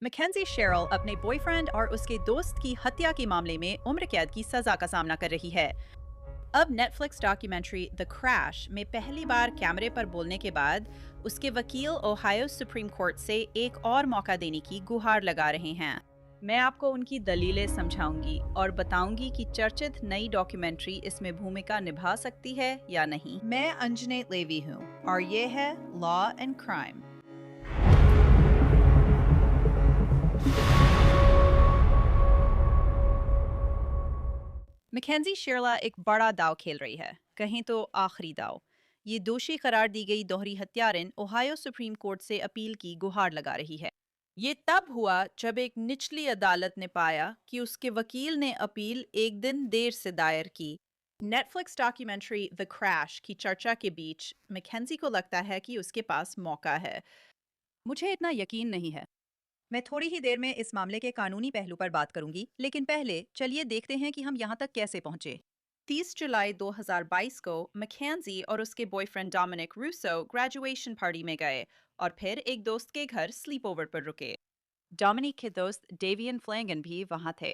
McKenzie Cheryl अपने boyfriend और उसके दोस्त की हत्या के मामले में उम्र कैद की सजा का सामना कर रही है। अब नेटफ्लिक्स डॉक्यूमेंट्री द क्रैश में पहली बार कैमरे पर बोलने के बाद उसके वकील ओहायो सुप्रीम कोर्ट से एक और मौका देने की गुहार लगा रहे हैं। मैं आपको उनकी दलीलें समझाऊंगी और बताऊंगी कि चर्चित नई डॉक्यूमेंट्री इसमें भूमिका निभा सकती है या नहीं। मैं अंजने लेवी हूँ और ये है law and crime. McKenzie Sherla एक बड़ा दाव खेल रही है, कहें तो आखिरी दाव। ये दोषी करार दी गई दोहरी हत्यारिन ओहायो सुप्रीम कोर्ट से अपील की गुहार लगा रही है। ये तब हुआ जब एक निचली अदालत ने पाया कि उसके वकील ने अपील एक दिन देर से दायर की। नेटफ्लिक्स डॉक्यूमेंट्री द क्रैश की चर्चा के बीच मैकेंजी को लगता है कि उसके पास मौका है। मुझे इतना यकीन नहीं है। मैं थोड़ी ही देर में इस मामले के कानूनी पहलू पर बात करूंगी, लेकिन पहले चलिए देखते हैं कि हम यहाँ तक कैसे पहुंचे। 30 जुलाई 2022 को मैकेंजी और उसके boyfriend Dominic Russo graduation party में गए और फिर एक दोस्त के घर स्लीप ओवर पर रुके। डोमिनिक के दोस्त डेवियन फ्लैंगन भी वहां थे।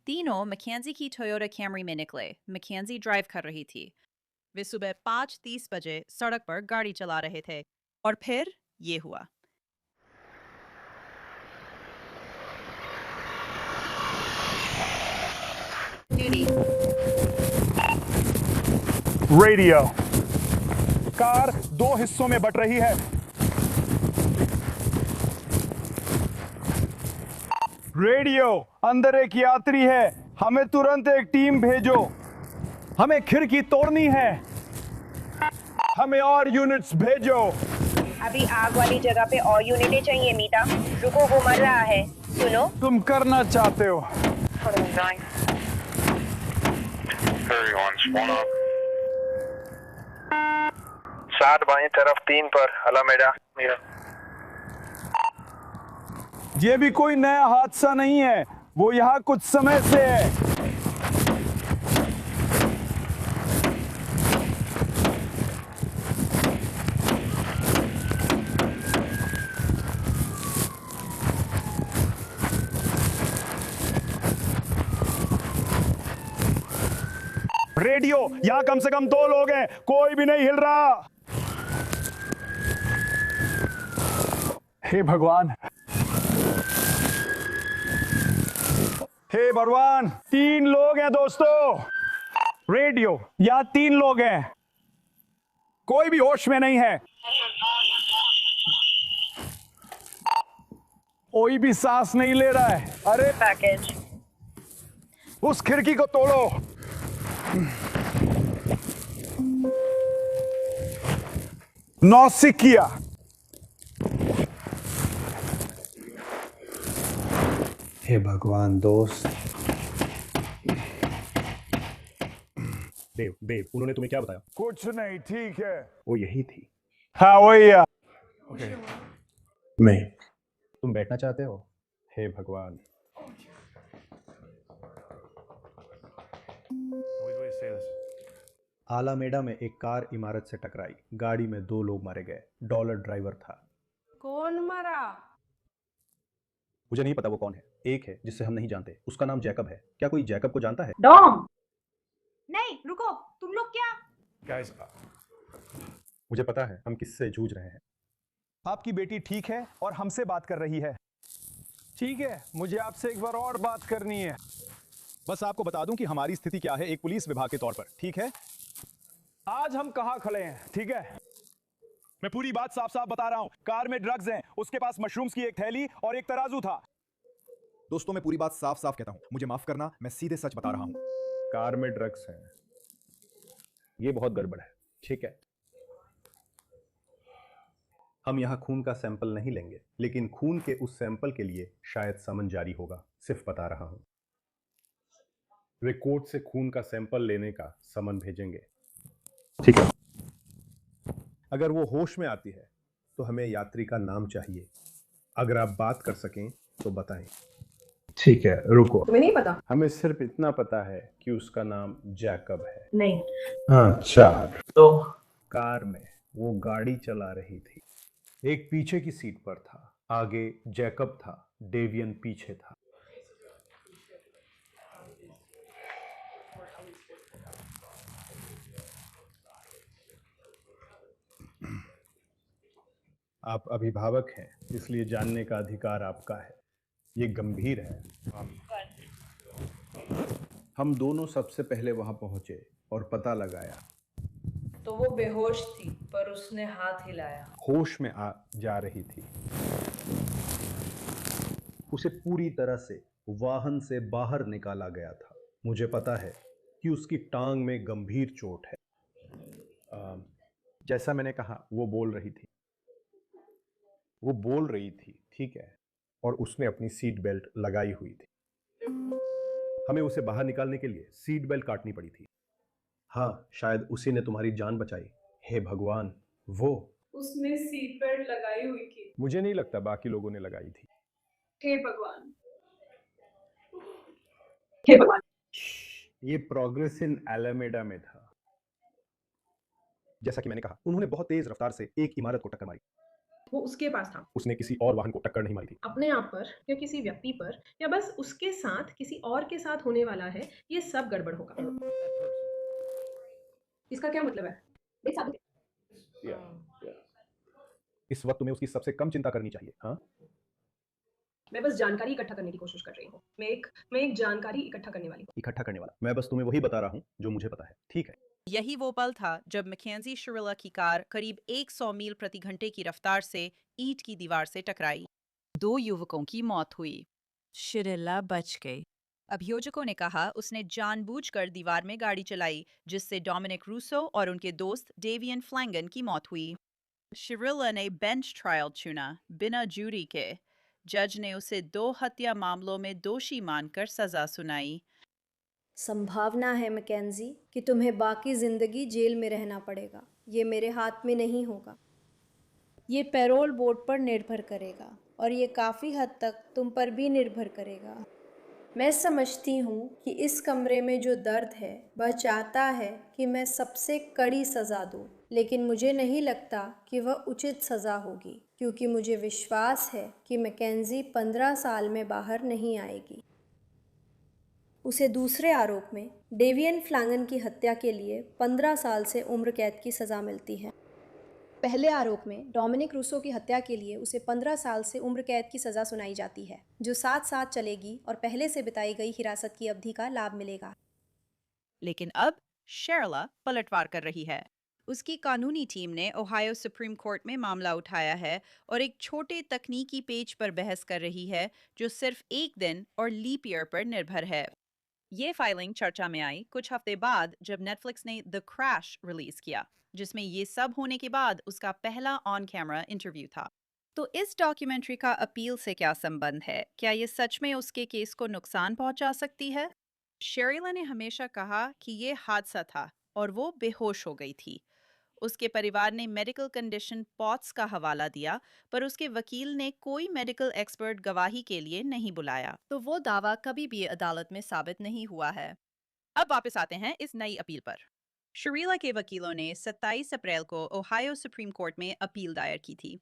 तीनों मैकेंजी की टोयोटा कैमरी में निकले। मैकेंजी ड्राइव कर रही थी। वे सुबह 5:30 बजे सड़क पर गाड़ी चला रहे थे और फिर ये हुआ। रेडियो। कार दो हिस्सों में बट रही है। रेडियो, अंदर एक यात्री है, हमें तुरंत एक टीम भेजो। हमें खिड़की तोड़नी है, हमें और यूनिट्स भेजो। अभी आग वाली जगह पे और यूनिटें चाहिए मीता। रुको, वो मर रहा है, सुनो। तुम करना चाहते हो। सात बाई तरफ 3 पर अलामेडा। ये भी कोई नया हादसा नहीं है, वो यहाँ कुछ समय से है। रेडियो, यहाँ कम से कम 2 लोग हैं, कोई भी नहीं हिल रहा। हे भगवान, हे भगवान, 3 लोग हैं दोस्तों। रेडियो, यहाँ 3 लोग हैं, कोई भी होश में नहीं है, कोई भी सांस नहीं ले रहा है। अरे पैकेज। उस खिड़की को तोड़ो। नौसिखिया। हे भगवान दोस्त। देव, उन्होंने तुम्हें क्या बताया? कुछ नहीं, ठीक है। वो यही थी। हाँ वही है। मैं तुम बैठना चाहते हो? हे भगवान। आलामेडा में एक कार इमारत से टकराई, गाड़ी में 2 लोग मारे गए, डॉलर ड्राइवर था। कौन मरा? मुझे नहीं पता वो कौन है। एक है जिससे हम नहीं जानते, उसका नाम जैकब है। क्या कोई जैकब को जानता है? डॉम। नहीं रुको, तुम लोग क्या? गाइस, मुझे पता है हम किससे जूझ रहे हैं। आपकी बेटी ठीक है और हमसे बात कर रही है। ठीक है, मुझे आपसे एक बार और बात करनी है। बस आपको बता दूं कि हमारी स्थिति क्या है एक पुलिस विभाग के तौर पर, ठीक है? आज हम कहाँ खड़े हैं, ठीक है? मैं पूरी बात साफ साफ बता रहा हूँ। कार में ड्रग्स हैं, उसके पास मशरूम्स की एक थैली और एक तराजू था। दोस्तों, मैं पूरी बात साफ साफ कहता हूं, मुझे माफ करना, मैं सीधे सच बता रहा हूं। कार में ड्रग्स हैं, ये बहुत गड़बड़ है, ठीक है? हम यहाँ खून का सैंपल नहीं लेंगे, लेकिन खून के उस सैंपल के लिए शायद समन जारी होगा, सिर्फ बता रहा हूं। वे कोर्ट से खून का सैंपल लेने का समन भेजेंगे, ठीक है? अगर वो होश में आती है तो हमें यात्री का नाम चाहिए। अगर आप बात कर सकें तो बताएं। ठीक है, रुको। तुम्हें नहीं पता? हमें सिर्फ इतना पता है कि उसका नाम जैकब है। नहीं। अच्छा, तो कार में वो गाड़ी चला रही थी, एक पीछे की सीट पर था, आगे जैकब था, डेवियन पीछे था। आप अभिभावक हैं, इसलिए जानने का अधिकार आपका है। ये गंभीर है। हम दोनों सबसे पहले वहां पहुंचे और पता लगाया। तो वो बेहोश थी, पर उसने हाथ हिलाया। होश में आ जा रही थी। उसे पूरी तरह से वाहन से बाहर निकाला गया था। मुझे पता है कि उसकी टांग में गंभीर चोट है। जैसा मैंने कहा, वो बोल रही थी, ठीक है, और उसने अपनी सीट बेल्ट लगाई हुई थी। हमें उसे बाहर निकालने के लिए सीट बेल्ट काटनी पड़ी थी। हाँ, शायद उसी ने तुम्हारी जान बचाई। हे भगवान, वो उसने सीट बेल्ट लगाई हुई थी। मुझे नहीं लगता बाकी लोगों ने लगाई थी। हे भगवान, हे भगवान। ये प्रोग्रेस इन एलामेडा में था। जैसा कि मैंने कहा, उन्होंने बहुत तेज रफ्तार से एक इमारत को टक्कर मारी। वो उसके पास था। उसने किसी और वाहन को टक्कर नहीं मारी थी। अपने आप पर या किसी व्यक्ति पर या बस उसके साथ किसी और के साथ होने वाला है, ये सब गड़बड़ होगा। इसका क्या मतलब है? इस वक्त तुम्हें उसकी सबसे कम चिंता करनी चाहिए। हाँ, मैं बस जानकारी इकट्ठा करने की कोशिश कर रही हूँ। मैं एक जानकारी इकट्ठा करने वाली हूँ। इकट्ठा करने वाला। मैं बस तुम्हें वही बता रहा हूं जो मुझे पता है, ठीक है? यही वो पल था जब मैकेंजी शिरिला की कार करीब 100 मील प्रति घंटे की रफ्तार से ईंट की दीवार से टकराई। 2 युवकों की मौत हुई। शिरिला बच गई। अभियोजकों ने कहा उसने जानबूझकर दीवार में गाड़ी चलाई, जिससे डोमिनिक रूसो और उनके दोस्त डेवियन फ्लैंगन की मौत हुई। शिरिला ने बेंच ट्रायल चुना, बिना जूरी के। जज ने उसे 2 हत्या मामलों में दोषी मानकर सजा सुनाई। संभावना है मैकेंजी कि तुम्हें बाकी ज़िंदगी जेल में रहना पड़ेगा। ये मेरे हाथ में नहीं होगा। ये पैरोल बोर्ड पर निर्भर करेगा और ये काफ़ी हद तक तुम पर भी निर्भर करेगा। मैं समझती हूँ कि इस कमरे में जो दर्द है वह चाहता है कि मैं सबसे कड़ी सज़ा दूँ, लेकिन मुझे नहीं लगता कि वह उचित सज़ा होगी, क्योंकि मुझे विश्वास है कि मैकेंजी 15 साल में बाहर नहीं आएगी। उसे दूसरे आरोप में डेवियन फ्लैंगन की हत्या के लिए 15 साल से उम्र कैद की सज़ा मिलती है। पहले आरोप में डोमिनिक रूसो की हत्या के लिए उसे 15 साल से उम्र कैद की सज़ा सुनाई जाती है, जो साथ साथ चलेगी और पहले से बिताई गई हिरासत की अवधि का लाभ मिलेगा। लेकिन अब शिरिला पलटवार कर रही है। उसकी कानूनी टीम ने ओहायो सुप्रीम कोर्ट में मामला उठाया है और एक छोटे तकनीकी पेज पर बहस कर रही है, जो सिर्फ एक दिन और लीप ईयर पर निर्भर है। ये फाइलिंग चर्चा में आई कुछ हफ्ते बाद जब नेटफ्लिक्स ने द क्रैश रिलीज किया, जिसमें ये सब होने के बाद उसका पहला ऑन कैमरा इंटरव्यू था। तो इस डॉक्यूमेंट्री का अपील से क्या संबंध है? क्या ये सच में उसके केस को नुकसान पहुंचा सकती है? शिरिला ने हमेशा कहा कि ये हादसा था और वो बेहोश हो गई थी। उसके परिवार ने मेडिकल कंडीशन पॉट्स का हवाला दिया, पर उसके वकील ने कोई मेडिकल एक्सपर्ट गवाही के लिए नहीं बुलाया, तो वो दावा कभी भी अदालत में साबित नहीं हुआ है। अब वापस आते हैं इस नई अपील पर। शिरिला के वकीलों ने 27 अप्रैल को ओहायो सुप्रीम कोर्ट में अपील दायर की थी।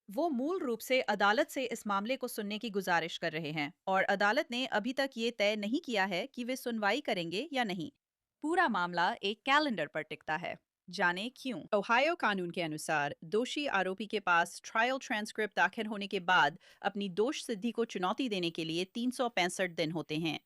वो मूल रूप से अदालत से इस मामले को सुनने की गुजारिश कर रहे हैं और अदालत ने अभी तक ये तय नहीं किया है कि वे सुनवाई करेंगे या नहीं। पूरा मामला एक कैलेंडर पर टिकता है। जाने क्यों? ओहायो कानून के अनुसार दोषी आरोपी के पास ट्रायल ट्रांसक्रिप्ट दाखिल होने के बाद अपनी दोष सिद्धि को चुनौती देने के लिए 365 दिन होते हैं।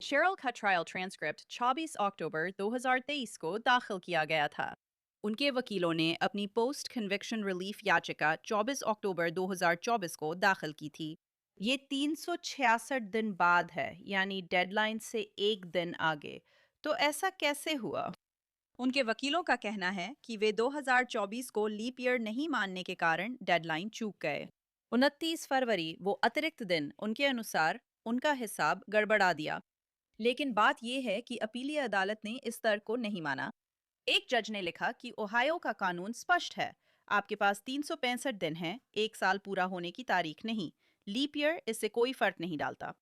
शेरिल का ट्रायल ट्रांसक्रिप्ट 24 अक्टूबर 2023 को दाखिल किया गया था। उनके वकीलों ने अपनी पोस्ट कन्विक्शन रिलीफ याचिका 24 अक्टूबर 2024 को दाखिल की थी। ये 366 दिन बाद है, यानी डेडलाइन से एक दिन आगे। तो ऐसा कैसे हुआ? उनके वकीलों का कहना है कि वे 2024 को लीप ईयर नहीं मानने के कारण डेडलाइन चूक गए। 29 फरवरी वो अतिरिक्त दिन उनके अनुसार उनका हिसाब गड़बड़ा दिया। लेकिन बात यह है कि अपीलीय अदालत ने इस तर्क को नहीं माना। एक जज ने लिखा कि ओहायो का कानून स्पष्ट है, आपके पास 365 दिन हैं, एक साल पूरा होने की तारीख नहीं। लीप ईयर इससे कोई फर्क नहीं डालता।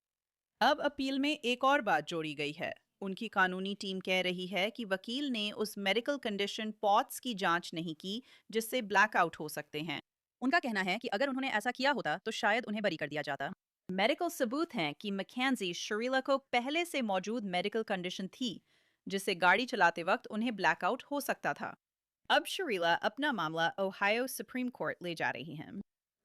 अब अपील में एक और बात जोड़ी गई है। उनकी कानूनी टीम कह रही है कि वकील ने उस मेडिकल कंडीशन पॉट्स की जांच नहीं की जिससे ब्लैकआउट हो सकते हैं। उनका कहना है कि अगर उन्होंने ऐसा किया होता तो शायद उन्हें बरी कर दिया जाता। मेडिकल सबूत हैं कि मैकेंजी शरीला को पहले से मौजूद मेडिकल कंडीशन थी, जिससे गाड़ी चलाते वक्त उन्हें ब्लैकआउट हो सकता था। अब शरीला अपना मामला ओहायो सुप्रीम कोर्ट ले जा रही हैं।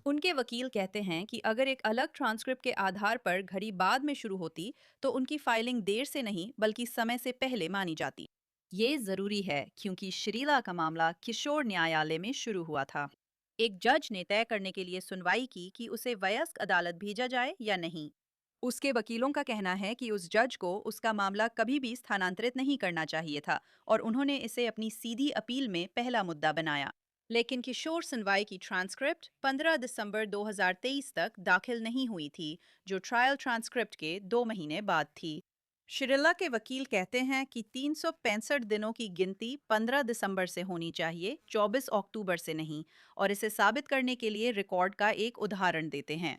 उनके वकील कहते हैं कि अगर एक अलग ट्रांसक्रिप्ट के आधार पर घड़ी बाद में शुरू होती, तो उनकी फाइलिंग देर से नहीं बल्कि समय से पहले मानी जाती। ये जरूरी है क्योंकि शरीला का मामला किशोर न्यायालय में शुरू हुआ था। एक जज ने तय करने के लिए सुनवाई की कि उसे वयस्क अदालत भेजा जाए या नहीं। उसके वकीलों का कहना है कि उस जज को उसका मामला कभी भी स्थानांतरित नहीं करना चाहिए था और उन्होंने इसे अपनी सीधी अपील में पहला मुद्दा बनाया। लेकिन किशोर सुनवाई की ट्रांसक्रिप्ट 15 दिसंबर 2023 तक दाखिल नहीं हुई थी, जो ट्रायल ट्रांसक्रिप्ट के 2 महीने बाद थी। शिरिल्ला के वकील कहते हैं कि 365 दिनों की गिनती 15 दिसंबर से होनी चाहिए, 24 अक्टूबर से नहीं, और इसे साबित करने के लिए रिकॉर्ड का एक उदाहरण देते हैं।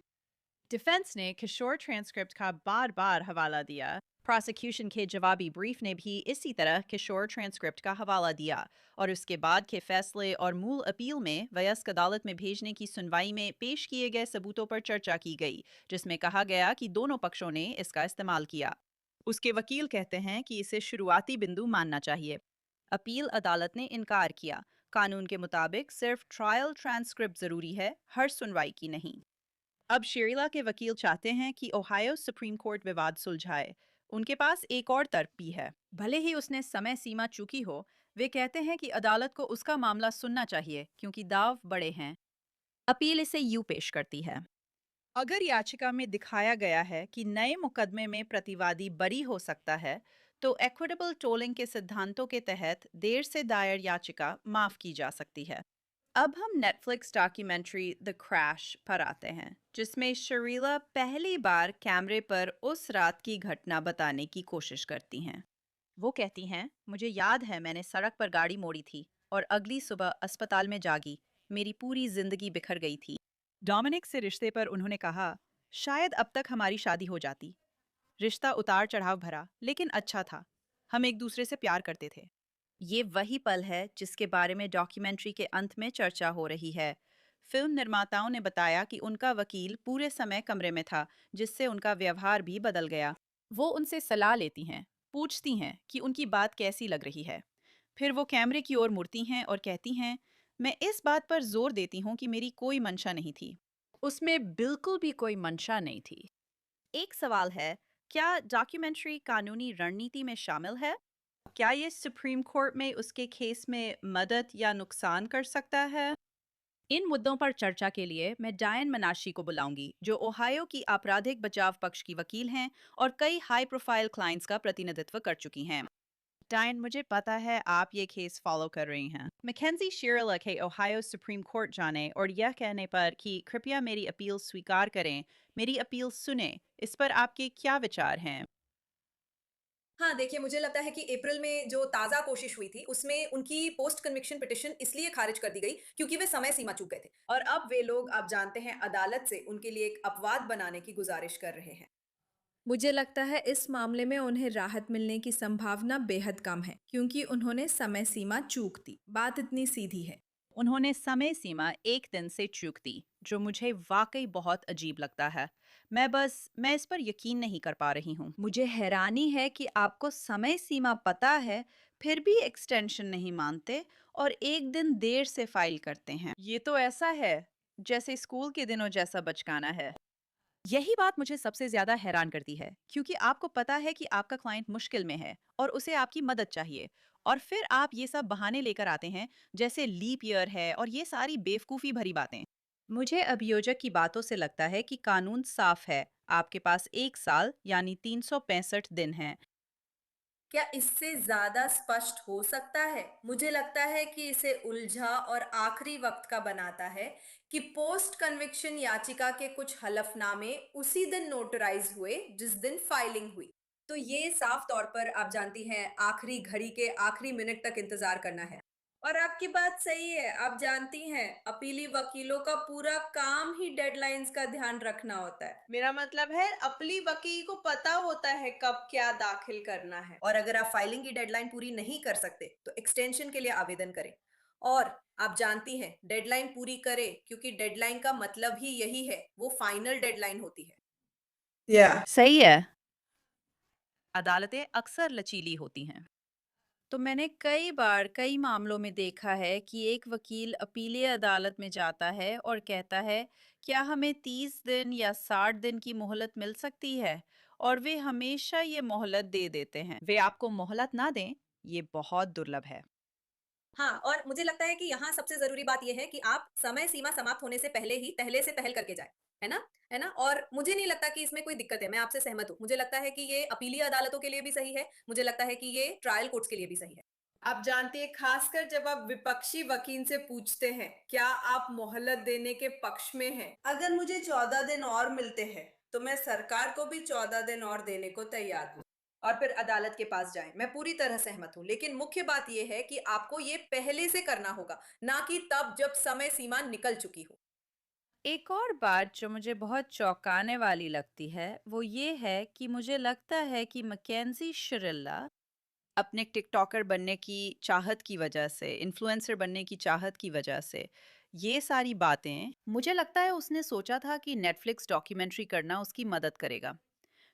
डिफेंस ने किशोर ट्रांसक्रिप्ट का बार बार हवाला दिया। प्रोसिक्यूशन के जवाबी ब्रीफ ने भी इसी तरह किशोर ट्रांसक्रिप्ट का हवाला दिया और उसके बाद के फैसले और मूल अपील में वयस्क अदालत में भेजने की सुनवाई में पेश किए गए सबूतों पर चर्चा की गई, जिसमें कहा गया कि दोनों पक्षों ने इसका इस्तेमाल किया। उसके वकील कहते हैं कि इसे शुरुआती बिंदु मानना चाहिए। अपील अदालत ने इनकार किया। कानून के मुताबिक सिर्फ ट्रायल ट्रांसक्रिप्ट जरूरी है, हर सुनवाई की नहीं। अब शरीला के वकील चाहते हैं कि ओहायो सुप्रीम कोर्ट विवाद सुलझाए। उनके पास एक और तर्क भी है। भले ही उसने समय सीमा चूकी हो, वे कहते हैं कि अदालत को उसका मामला सुनना चाहिए क्योंकि दाव बड़े हैं। अपील इसे यूं पेश करती है। अगर याचिका में दिखाया गया है कि नए मुकदमे में प्रतिवादी बरी हो सकता है, तो एक्विटेबल टोलिंग के सिद्धांतों के तहत देर से दायर याचिका माफ की जा सकती है। अब हम नेटफ्लिक्स डॉक्यूमेंट्री द क्रैश पर आते हैं, जिसमें शरीला पहली बार कैमरे पर उस रात की घटना बताने की कोशिश करती हैं। वो कहती हैं, मुझे याद है मैंने सड़क पर गाड़ी मोड़ी थी और अगली सुबह अस्पताल में जागी। मेरी पूरी जिंदगी बिखर गई थी। डोमिनिक से रिश्ते पर उन्होंने कहा, शायद अब तक हमारी शादी हो जाती। रिश्ता उतार चढ़ाव भरा लेकिन अच्छा था। हम एक दूसरे से प्यार करते थे। ये वही पल है जिसके बारे में डॉक्यूमेंट्री के अंत में चर्चा हो रही है। फिल्म निर्माताओं ने बताया कि उनका वकील पूरे समय कमरे में था, जिससे उनका व्यवहार भी बदल गया। वो उनसे सलाह लेती हैं, पूछती हैं कि उनकी बात कैसी लग रही है। फिर वो कैमरे की ओर मुड़ती हैं और कहती हैं, मैं इस बात पर जोर देती हूँ कि मेरी कोई मंशा नहीं थी। उसमें बिल्कुल भी कोई मंशा नहीं थी। एक सवाल है, क्या डॉक्यूमेंट्री कानूनी रणनीति में शामिल है? क्या ये सुप्रीम कोर्ट में उसके केस में मदद या नुकसान कर सकता है? इन मुद्दों पर चर्चा के लिए मैं डायन मनाशी को बुलाऊंगी, जो ओहायो की आपराधिक बचाव पक्ष की वकील हैं और कई हाई प्रोफाइल क्लाइंट्स का प्रतिनिधित्व कर चुकी हैं। डायन, मुझे पता है आप ये केस फॉलो कर रही हैं। मैकेंजी शिरिला के ओहायो सुप्रीम कोर्ट जाने और यह कहने पर कि कृपया मेरी अपील स्वीकार करें, मेरी अपील सुने, इस पर आपके क्या विचार हैं? हाँ, देखिए मुझे लगता है कि अप्रैल में जो ताज़ा कोशिश हुई थी, उसमें उनकी पोस्ट कन्विक्शन पिटीशन इसलिए खारिज कर दी गई क्योंकि वे समय सीमा चूक गए थे और अब वे लोग आप जानते हैं अदालत से उनके लिए एक अपवाद बनाने की गुजारिश कर रहे हैं। मुझे लगता है इस मामले में उन्हें राहत मिलने की संभावना बेहद कम है क्योंकि उन्होंने समय सीमा चूक दी। बात इतनी सीधी है। उन्होंने समय सीमा 1 दिन से चूक दी, जो मुझे वाकई बहुत अजीब लगता है। मैं इस पर यकीन नहीं कर पा रही हूँ। मुझे हैरानी है कि आपको समय सीमा पता है, फिर भी एक्सटेंशन नहीं मानते और 1 दिन देर से फाइल करते हैं। ये तो ऐसा है जैसे स्कूल के दिनों जैसा बचकाना है। यही बात मुझे सबसे ज्यादा हैरान करती है, क्योंकि आपको पता है कि आपका क्लाइंट मुश्किल में है और उसे आपकी मदद चाहिए, और फिर आप ये सब बहाने लेकर आते हैं जैसे लीप ईयर है और ये सारी बेवकूफ़ी भरी बातें। मुझे अभियोजक की बातों से लगता है कि कानून साफ है। आपके पास 1 साल यानी 365 दिन हैं। क्या इससे ज्यादा स्पष्ट हो सकता है? मुझे लगता है कि इसे उलझा और आखिरी वक्त का बनाता है कि पोस्ट कन्विक्शन याचिका के कुछ हलफनामे उसी दिन नोटराइज हुए जिस दिन फाइलिंग हुई। तो ये साफ तौर पर आप जानती हैं आखिरी घड़ी के आखिरी मिनट तक इंतजार करना है। और आपकी बात सही है, आप जानती हैं अपीली वकीलों का पूरा काम ही डेडलाइंस का ध्यान रखना होता है। मेरा मतलब है अपीली वकील को पता होता है कब क्या दाखिल करना है और अगर आप फाइलिंग की डेडलाइन पूरी नहीं कर सकते तो एक्सटेंशन के लिए आवेदन करें। और आप जानती हैं डेडलाइन पूरी करें क्योंकि डेडलाइन का मतलब ही यही है, वो फाइनल डेडलाइन होती है। सही है। अदालतें अक्सर लचीली होती हैं। तो मैंने कई बार कई मामलों में देखा है कि एक वकील अपीलीय अदालत में जाता है और कहता है, क्या हमें 30 दिन या 60 दिन की मोहलत मिल सकती है? और वे हमेशा ये मोहलत दे देते हैं। वे आपको मोहलत ना दें, ये बहुत दुर्लभ है। हाँ, और मुझे लगता है कि यहाँ सबसे ज़रूरी बात ये है कि आप समय सीमा समाप्त होने से पहले ही पहले से पहल करके जाएँ, है ना? है ना? और मुझे नहीं लगता कि इसमें कोई दिक्कत है, मैं आपसे सहमत हूँ। मुझे लगता है कि ये अपीलीय अदालतों के लिए भी सही है, मुझे लगता है कि ये ट्रायल कोर्ट्स के लिए भी सही है। आप जानती हैं, खासकर जब आप विपक्षी वकील से पूछते हैं, क्या आप मोहलत देने के पक्ष में हैं? अगर मुझे 14 दिन और मिलते हैं, तो मैं सरकार को भी 14 दिन और देने को तैयार हूँ। और फिर अदालत के पास जाएं। मैं पूरी तरह सहमत हूँ, लेकिन मुख्य बात यह है कि आपको ये पहले से करना होगा, ना कि तब जब समय सीमा निकल चुकी हो। एक और बात जो मुझे बहुत चौंकाने वाली लगती है, वो ये है कि मुझे लगता है कि मैकेंजी शिरिल्ला अपने टिकटॉकर बनने की चाहत की वजह से, इन्फ्लुएंसर बनने की चाहत की वजह से, ये सारी बातें, मुझे लगता है उसने सोचा था कि नेटफ्लिक्स डॉक्यूमेंट्री करना उसकी मदद करेगा।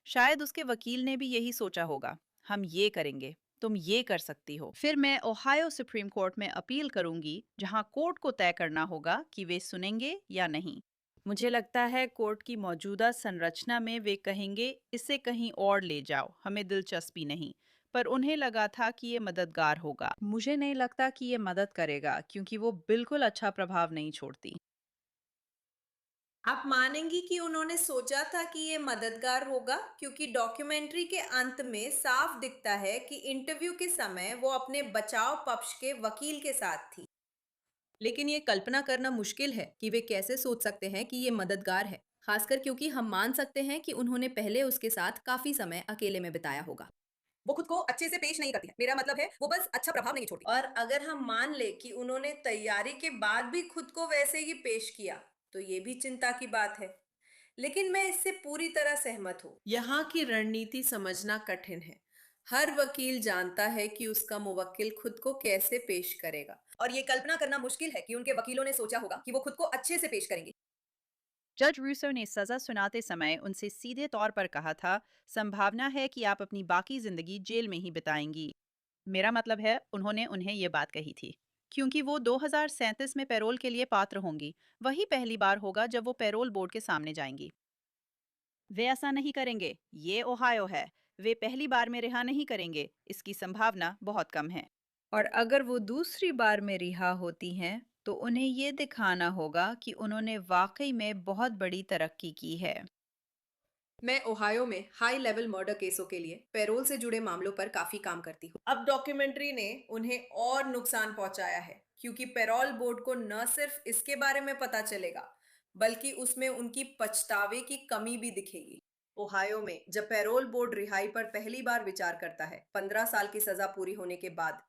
शायद उसके वकील ने भी यही सोचा होगा, हम ये करेंगे, तुम ये कर सकती हो। फिर मैं ओहायो सुप्रीम कोर्ट में अपील करूंगी, जहां कोर्ट को तय करना होगा कि वे सुनेंगे या नहीं। मुझे लगता है कोर्ट की मौजूदा संरचना में वे कहेंगे, इसे कहीं और ले जाओ, हमें दिलचस्पी नहीं। पर उन्हें लगा था कि ये मददगार होगा। मुझे नहीं लगता कि ये मदद करेगा, क्योंकि वो बिल्कुल अच्छा प्रभाव नहीं छोड़ती। आप मानेंगी कि उन्होंने सोचा था कि ये मददगार होगा, क्योंकि डॉक्यूमेंट्री के अंत में साफ दिखता है कि इंटरव्यू के समय वो अपने बचाव पक्ष के वकील के साथ थी। लेकिन ये कल्पना करना मुश्किल है कि वे कैसे सोच सकते हैं कि ये मददगार है, खासकर क्योंकि हम मान सकते हैं कि उन्होंने पहले उसके साथ काफी समय अकेले में बिताया होगा। वो खुद को अच्छे से पेश नहीं करती है, मेरा मतलब है वो बस अच्छा प्रभाव नहीं छोड़ती। और अगर हम मान ले कि उन्होंने तैयारी के बाद भी खुद को वैसे ही पेश किया, तो ये भी चिंता की बात है। लेकिन मैं इससे पूरी तरह सहमत हूँ। यहाँ की रणनीति समझना कठिन है। हर वकील जानता है कि उसका मुवक्किल खुद को कैसे पेश करेगा, और ये कल्पना करना मुश्किल है कि उनके वकीलों ने सोचा होगा कि वो खुद को अच्छे से पेश करेंगे। जज रूसो ने सजा सुनाते समय उनसे सीधे तौर पर कहा था, संभावना है कि आप अपनी बाकी जिंदगी जेल में ही बिताएंगी। मेरा मतलब है, उन्होंने उन्हें ये बात कही थी क्योंकि वो 2037 में पैरोल के लिए पात्र होंगी। वही पहली बार होगा जब वो पैरोल बोर्ड के सामने जाएंगी। वे ऐसा नहीं करेंगे, ये ओहायो है। वे पहली बार में रिहा नहीं करेंगे, इसकी संभावना बहुत कम है। और अगर वो दूसरी बार में रिहा होती हैं, तो उन्हें ये दिखाना होगा कि उन्होंने वाकई में बहुत बड़ी तरक्की की है। मैं ओहायो में हाई लेवल मर्डर केसों के लिए पैरोल से जुड़े मामलों पर काफी काम करती हूँ। अब डॉक्यूमेंट्री ने उन्हें और नुकसान पहुंचाया है, क्योंकि पैरोल बोर्ड को न सिर्फ इसके बारे में पता चलेगा, बल्कि उसमें उनकी पछतावे की कमी भी दिखेगी। ओहायो में जब पैरोल बोर्ड रिहाई पर पहली बार विचार करता है, 15 साल की सजा पूरी होने के बाद,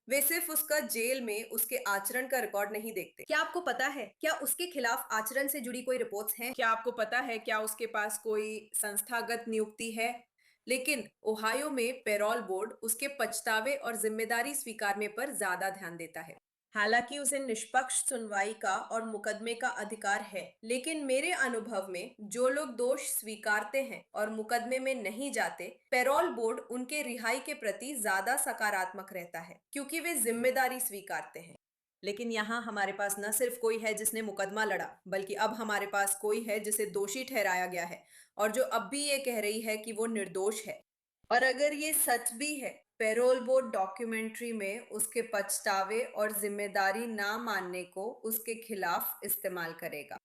वे सिर्फ उसका जेल में उसके आचरण का रिकॉर्ड नहीं देखते। क्या आपको पता है, क्या उसके खिलाफ आचरण से जुड़ी कोई रिपोर्ट्स हैं? क्या आपको पता है, क्या उसके पास कोई संस्थागत नियुक्ति है? लेकिन ओहायो में पैरोल बोर्ड उसके पछतावे और जिम्मेदारी स्वीकारने पर ज्यादा ध्यान देता है। हालांकि उसे निष्पक्ष सुनवाई का और मुकदमे का अधिकार है, लेकिन मेरे अनुभव में जो लोग दोष स्वीकारते हैं और मुकदमे में नहीं जाते, पैरोल बोर्ड उनके रिहाई के प्रति ज्यादा सकारात्मक रहता है, क्योंकि वे जिम्मेदारी स्वीकारते हैं। लेकिन यहाँ हमारे पास न सिर्फ कोई है जिसने मुकदमा लड़ा, बल्कि अब हमारे पास कोई है जिसे दोषी ठहराया गया है, और जो अब भी ये कह रही है कि वो निर्दोष है। और अगर ये सच भी है, पैरोल बोर्ड डॉक्यूमेंट्री में उसके पछतावे और जिम्मेदारी ना मानने को उसके खिलाफ इस्तेमाल करेगा।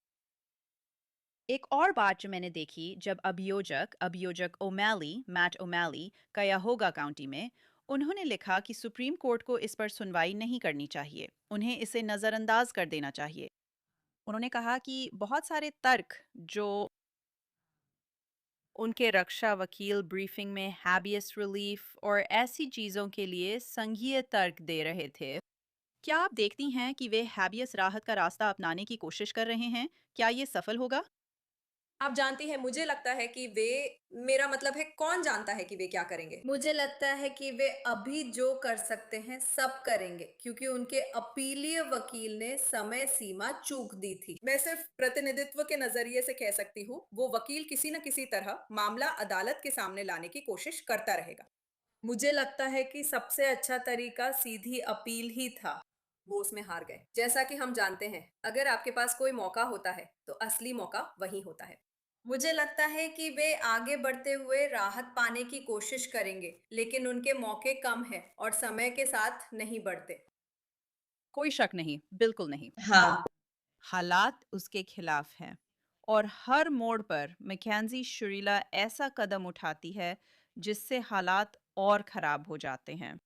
एक और बात जो मैंने देखी, जब अभियोजक अभियोजक ओमैली मैट ओमैली कयाहोगा काउंटी में, उन्होंने लिखा कि सुप्रीम कोर्ट को इस पर सुनवाई नहीं करनी चाहिए, उन्हें इसे नज़रअंदाज कर देना चाहिए। उन्होंने कहा कि बहुत सारे तर्क जो उनके रक्षा वकील ब्रीफिंग में हैबियस रिलीफ और ऐसी चीज़ों के लिए संघीय तर्क दे रहे थे। क्या आप देखती हैं कि वे हैबियस राहत का रास्ता अपनाने की कोशिश कर रहे हैं? क्या ये सफल होगा? आप जानती हैं, मुझे लगता है कि वे, मेरा मतलब है कौन जानता है कि वे क्या करेंगे। मुझे लगता है कि वे अभी जो कर सकते हैं सब करेंगे, क्योंकि उनके अपीलीय वकील ने समय सीमा चूक दी थी। मैं सिर्फ प्रतिनिधित्व के नजरिए से कह सकती हूँ, वो वकील किसी न किसी तरह मामला अदालत के सामने लाने की कोशिश करता रहेगा। मुझे लगता है कि सबसे अच्छा तरीका सीधी अपील ही था। वो उसमें हार गए। जैसा कि हम जानते हैं, अगर आपके पास कोई मौका होता है तो असली मौका वही होता है। मुझे लगता है कि वे आगे बढ़ते हुए राहत पाने की कोशिश करेंगे, लेकिन उनके मौके कम हैं और समय के साथ नहीं बढ़ते। कोई शक नहीं, बिल्कुल नहीं। हाँ, हालात उसके खिलाफ हैं और हर मोड़ पर मैकेंजी शुरीला ऐसा कदम उठाती है जिससे हालात और खराब हो जाते हैं।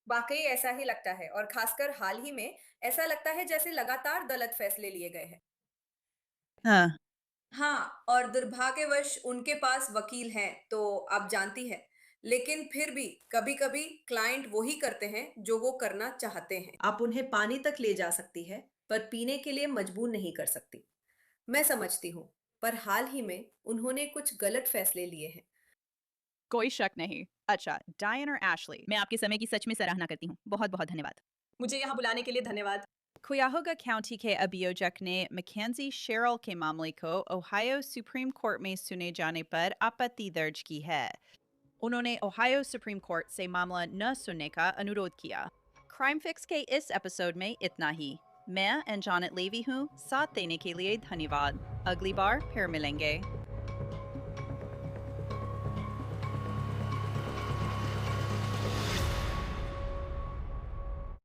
वाकई ऐसा ही लगता है, और खासकर हाल ही में ऐसा लगता है जैसे लगातार गलत फैसले लिए गए हैं। हाँ, हाँ, और दुर्भाग्यवश उनके पास वकील हैं, तो आप जानती हैं। लेकिन फिर भी कभी-कभी क्लाइंट वही करते हैं जो वो करना चाहते हैं। आप उन्हें पानी तक ले जा सकती है, पर पीने के लिए मजबूर नहीं कर सकती। मैं समझती हूँ, पर हाल ही में उन्होंने कुछ गलत फैसले लिए हैं। कोई शक नहीं। अच्छा, डायन और एशली, मैं आपके समय की सच में सराहना करती हूँ। बहुत बहुत धन्यवाद। मुझे यहाँ बुलाने के लिए धन्यवाद। Cuyahoga County के अभियोजक ने मैकेंजी शेरल के मामले को ओहायो सुप्रीम कोर्ट में सुने जाने पर आपत्ति दर्ज की है। उन्होंने ओहायो सुप्रीम कोर्ट से मामला न सुनने का अनुरोध किया। क्राइम फिक्स के इस एपिसोड में इतना ही। मैं एंजॉनेट लेवी हूँ। साथ देने के लिए धन्यवाद। अगली बार फिर मिलेंगे।